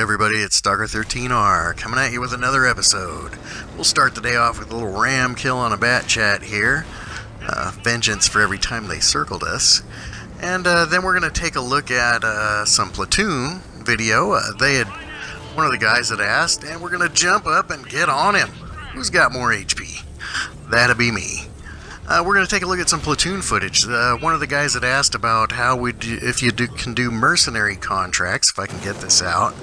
everybody, it's Stalker13R coming at you with another episode. We'll start the day off with a little ram kill on a bat chat here. Vengeance for every time they circled us. And then we're going to take a look at some Platoon video. One of the guys had asked, and we're going to jump up and get on him. Who's got more HP? That'd be me. We're going to take a look at some Platoon footage. One of the guys had asked about if you can do mercenary contracts, if I can get this out,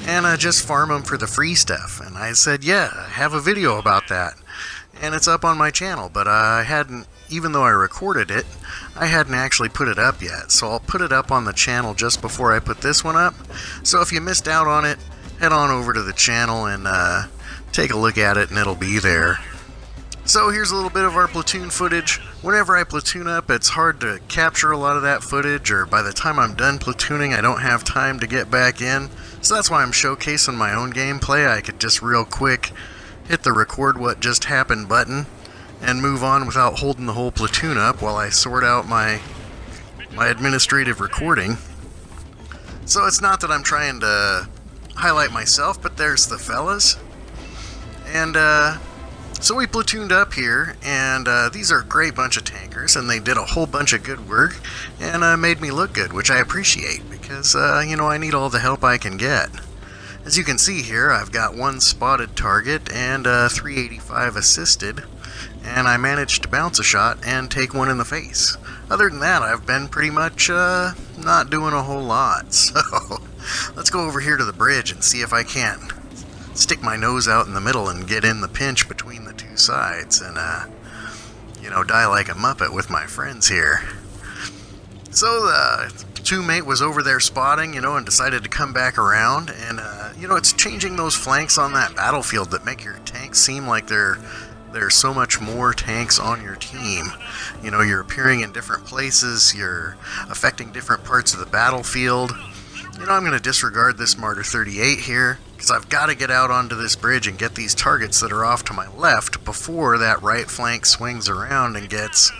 and just farm them for the free stuff. And I said, yeah, I have a video about that. And it's up on my channel, but I hadn't, even though I recorded it, I hadn't actually put it up yet. So I'll put it up on the channel just before I put this one up. So if you missed out on it, head on over to the channel and take a look at it, and it'll be there. So here's a little bit of our platoon footage. Whenever I platoon up, it's hard to capture a lot of that footage, or by the time I'm done platooning, I don't have time to get back in. So that's why I'm showcasing my own gameplay. I could just real quick hit the record what just happened button and move on without holding the whole platoon up while I sort out my administrative recording. So it's not that I'm trying to highlight myself, but there's the fellas. And so we platooned up here, and these are a great bunch of tankers, and they did a whole bunch of good work, and made me look good, which I appreciate, because, I need all the help I can get. As you can see here, I've got one spotted target and 385 assisted, and I managed to bounce a shot and take one in the face. Other than that, I've been pretty much not doing a whole lot, so let's go over here to the bridge and see if I can stick my nose out in the middle and get in the pinch between the two sides and, die like a muppet with my friends here. So the two-mate was over there spotting, and decided to come back around, and, it's changing those flanks on that battlefield that make your tanks seem like there's so much more tanks on your team. You're appearing in different places, you're affecting different parts of the battlefield. I'm going to disregard this Martyr 38 here, because I've got to get out onto this bridge and get these targets that are off to my left before that right flank swings around and gets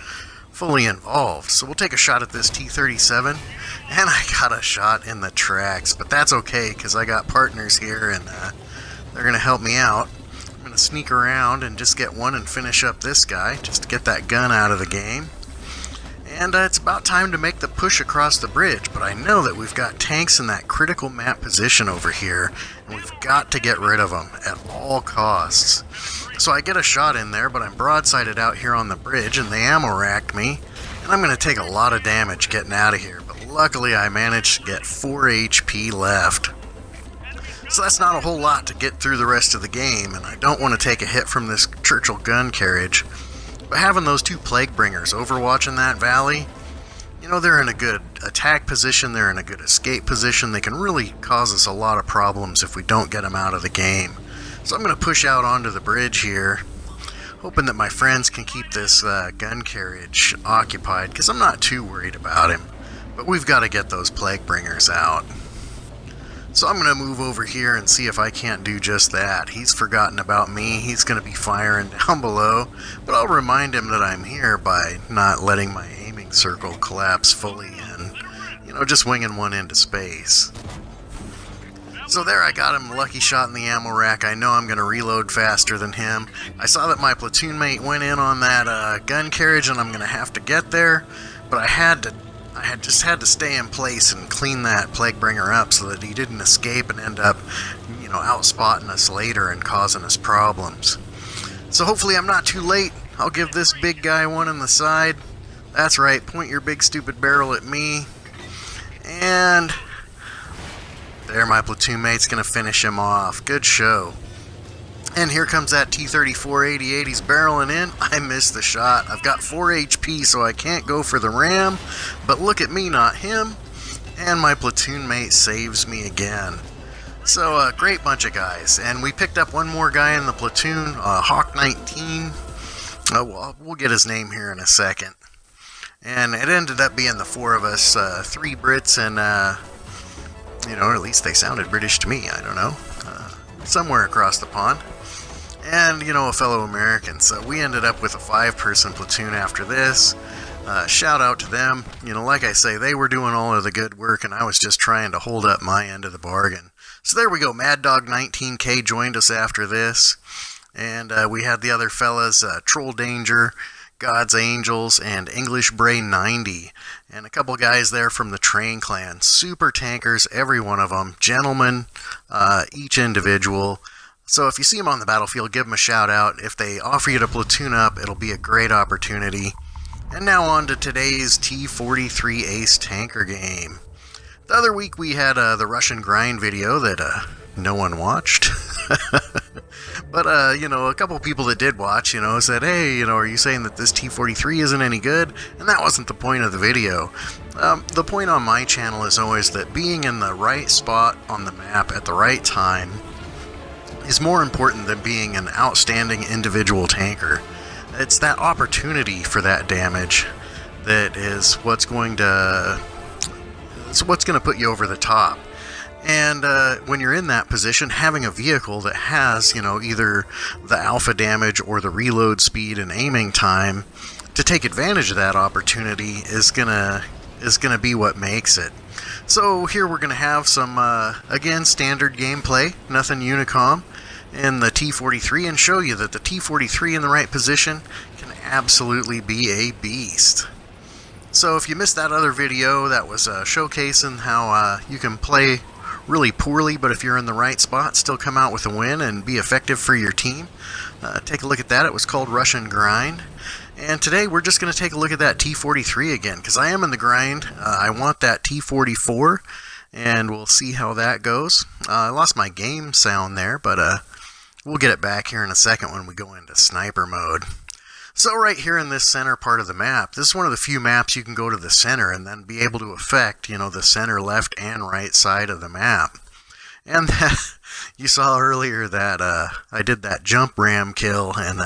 fully involved. So we'll take a shot at this T-37, and I got a shot in the tracks, but that's okay, because I got partners here, and they're going to help me out. I'm going to sneak around and just get one and finish up this guy, just to get that gun out of the game. And it's about time to make the push across the bridge, but I know that we've got tanks in that critical map position over here, and we've got to get rid of them at all costs. So I get a shot in there, but I'm broadsided out here on the bridge, and they ammo racked me, and I'm going to take a lot of damage getting out of here, but luckily I managed to get 4 HP left. So that's not a whole lot to get through the rest of the game, and I don't want to take a hit from this Churchill gun carriage. But having those two Plague Bringers overwatching that valley, they're in a good attack position, they're in a good escape position, they can really cause us a lot of problems if we don't get them out of the game. So I'm going to push out onto the bridge here, hoping that my friends can keep this gun carriage occupied, because I'm not too worried about him. But we've got to get those Plague Bringers out. So I'm going to move over here and see if I can't do just that. He's forgotten about me. He's going to be firing down below. But I'll remind him that I'm here by not letting my aiming circle collapse fully and, just winging one into space. So there, I got him a lucky shot in the ammo rack. I know I'm going to reload faster than him. I saw that my platoon mate went in on that gun carriage, and I'm going to have to get there. But I had just had to stay in place and clean that Plague Bringer up so that he didn't escape and end up, outspotting us later and causing us problems. So hopefully I'm not too late. I'll give this big guy one in the side. That's right, point your big stupid barrel at me. And there, my platoon mate's going to finish him off. Good show. And here comes that T-34-88. He's barreling in. I missed the shot. I've got 4 HP, so I can't go for the ram. But look at me, not him. And my platoon mate saves me again. So, a great bunch of guys. And we picked up one more guy in the platoon, Hawk 19. We'll get his name here in a second. And it ended up being the 4 of us, 3 Brits and, or at least they sounded British to me, I don't know. Somewhere across the pond. And, a fellow American. So we ended up with a 5-person platoon after this. Shout out to them. Like I say, they were doing all of the good work, and I was just trying to hold up my end of the bargain. So there we go. Mad Dog 19K joined us after this. And we had the other fellas, Troll Danger, God's Angels, and English Brain 90. And a couple guys there from the Train Clan. Super tankers, every one of them. Gentlemen, each individual. So if you see them on the battlefield, give them a shout out. If they offer you to platoon up, it'll be a great opportunity. And now on to today's T-43 Ace Tanker game. The other week we had the Russian grind video that no one watched. But, a couple people that did watch, said, hey, are you saying that this T-43 isn't any good? And that wasn't the point of the video. The point on my channel is always that being in the right spot on the map at the right time is more important than being an outstanding individual tanker. It's that opportunity for that damage that is what's going to put you over the top. And when you're in that position, having a vehicle that has, either the alpha damage or the reload speed and aiming time to take advantage of that opportunity is gonna be what makes it. So here we're gonna have some again standard gameplay, nothing Unicom, in the T-43, and show you that the T-43 in the right position can absolutely be a beast. So if you missed that other video, that was showcasing how you can play really poorly, but if you're in the right spot, still come out with a win and be effective for your team. Take a look at that. It was called Russian Grind. And today we're just going to take a look at that T-43 again, because I am in the grind. I want that T-44, and we'll see how that goes. I lost my game sound there, but we'll get it back here in a second when we go into sniper mode. So right here in this center part of the map, this is one of the few maps you can go to the center and then be able to affect, the center, left, and right side of the map. And you saw earlier that I did that jump ram kill and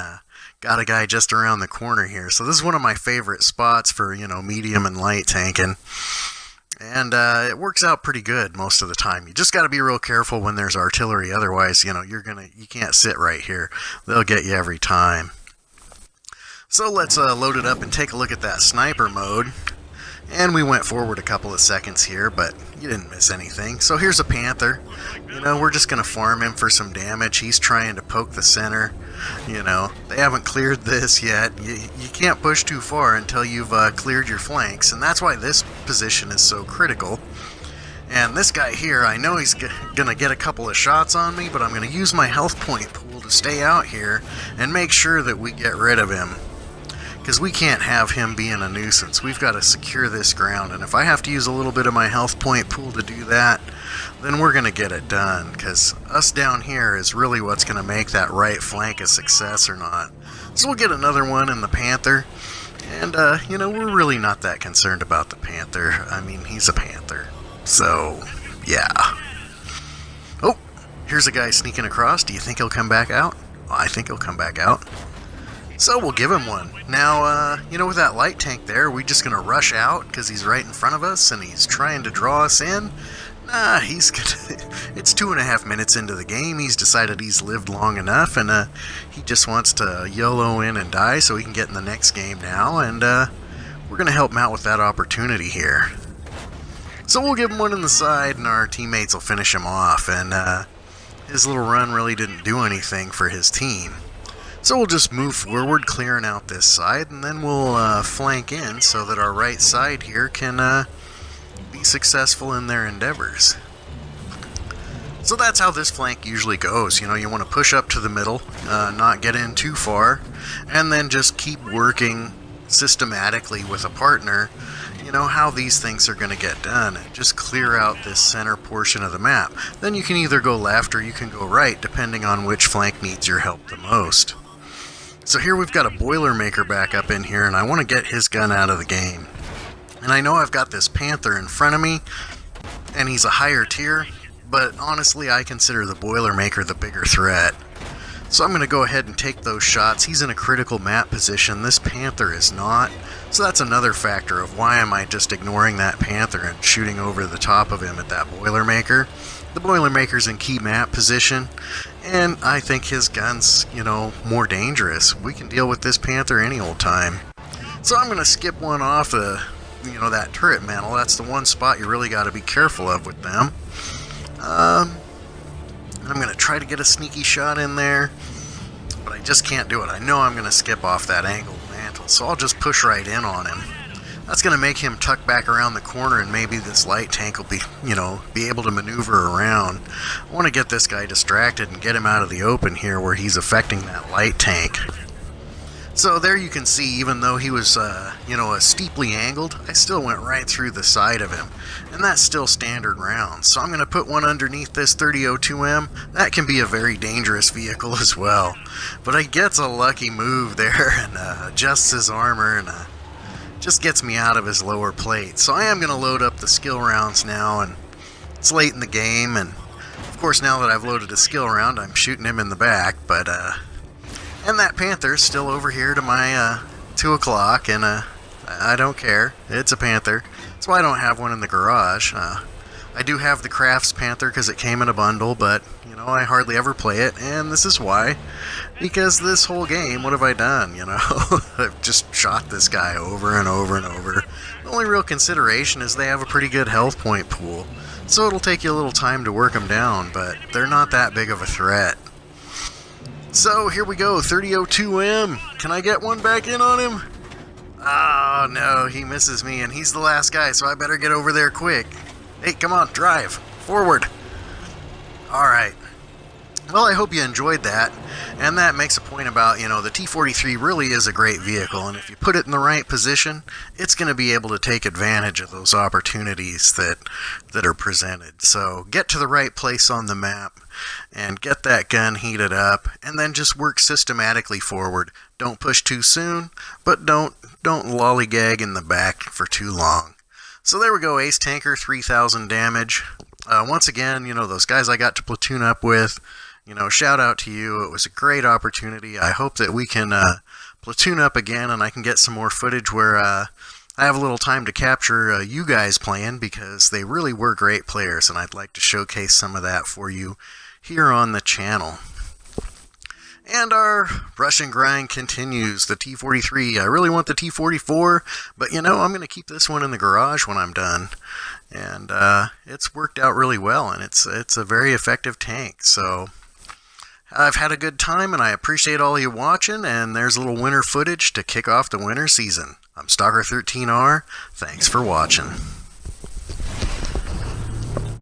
got a guy just around the corner here. So this is one of my favorite spots for, medium and light tanking. And it works out pretty good most of the time. You just got to be real careful when there's artillery. Otherwise, you can't sit right here. They'll get you every time. So let's load it up and take a look at that sniper mode. And we went forward a couple of seconds here, but you didn't miss anything. So here's a Panther. We're just going to farm him for some damage. He's trying to poke the center. They haven't cleared this yet. You can't push too far until you've cleared your flanks, and that's why this position is so critical. And this guy here, I know he's going to get a couple of shots on me, but I'm going to use my health point pool to stay out here and make sure that we get rid of him. Because we can't have him being a nuisance. We've got to secure this ground, and if I have to use a little bit of my health point pool to do that, then we're going to get it done, because us down here is really what's going to make that right flank a success or not. So we'll get another one in the Panther, and, we're really not that concerned about the Panther. I mean, he's a Panther, so, yeah. Oh, here's a guy sneaking across. Do you think he'll come back out? Well, I think he'll come back out. So we'll give him one. Now, with that light tank there, we're just going to rush out because he's right in front of us and he's trying to draw us in. Nah, it's 2.5 minutes into the game. He's decided he's lived long enough, and he just wants to YOLO in and die so he can get in the next game now, and we're going to help him out with that opportunity here. So we'll give him one in the side, and our teammates will finish him off, and his little run really didn't do anything for his team. So we'll just move forward, clearing out this side, and then we'll flank in so that our right side here can be successful in their endeavors. So that's how this flank usually goes. You want to push up to the middle, not get in too far, and then just keep working systematically with a partner, how these things are going to get done. And just clear out this center portion of the map. Then you can either go left or you can go right, depending on which flank needs your help the most. So here we've got a Boilermaker back up in here, and I want to get his gun out of the game. And I know I've got this Panther in front of me, and he's a higher tier, but honestly I consider the Boilermaker the bigger threat. So I'm going to go ahead and take those shots. He's in a critical map position. This Panther is not. So that's another factor of why am I just ignoring that Panther and shooting over the top of him at that Boilermaker. The Boilermaker's in key map position, and I think his gun's, more dangerous. We can deal with this Panther any old time. So I'm going to skip one off that turret mantle. That's the one spot you really got to be careful of with them. I'm going to try to get a sneaky shot in there, but I just can't do it. I know I'm going to skip off that angled mantle, so I'll just push right in on him. That's going to make him tuck back around the corner, and maybe this light tank will be able to maneuver around. I want to get this guy distracted and get him out of the open here where he's affecting that light tank. So there you can see, even though he was, steeply angled, I still went right through the side of him. And that's still standard rounds. So I'm going to put one underneath this 3002M. That can be a very dangerous vehicle as well. But he gets a lucky move there and adjusts his armor and just gets me out of his lower plate. So I am going to load up the skill rounds now, and it's late in the game. And of course, now that I've loaded a skill round, I'm shooting him in the back, but and that Panther's still over here to my 2 o'clock, and I don't care. It's a Panther. That's why I don't have one in the garage. I do have the Crafts Panther because it came in a bundle, but, I hardly ever play it, and this is why. Because this whole game, what have I done, I've just shot this guy over and over and over. The only real consideration is they have a pretty good health point pool, so it'll take you a little time to work them down, but they're not that big of a threat. So here we go, 3002M. Can I get one back in on him? Oh no, he misses me, and he's the last guy, so I better get over there quick. Hey, come on, drive. Forward. Alright. Well, I hope you enjoyed that, and that makes a point about, the T-43 really is a great vehicle, and if you put it in the right position, it's going to be able to take advantage of those opportunities that are presented. So get to the right place on the map, and get that gun heated up, and then just work systematically forward. Don't push too soon, but don't lollygag in the back for too long. So there we go, Ace Tanker, 3,000 damage. Once again, those guys I got to platoon up with, shout out to you. It was a great opportunity. I hope that we can platoon up again, and I can get some more footage where I have a little time to capture you guys playing, because they really were great players, and I'd like to showcase some of that for you here on the channel. And our brush and grind continues. The T-43. I really want the T-44, but I'm going to keep this one in the garage when I'm done. And it's worked out really well, and it's a very effective tank. So I've had a good time, and I appreciate all you watching, and there's a little winter footage to kick off the winter season. I'm Stalker13R. Thanks for watching.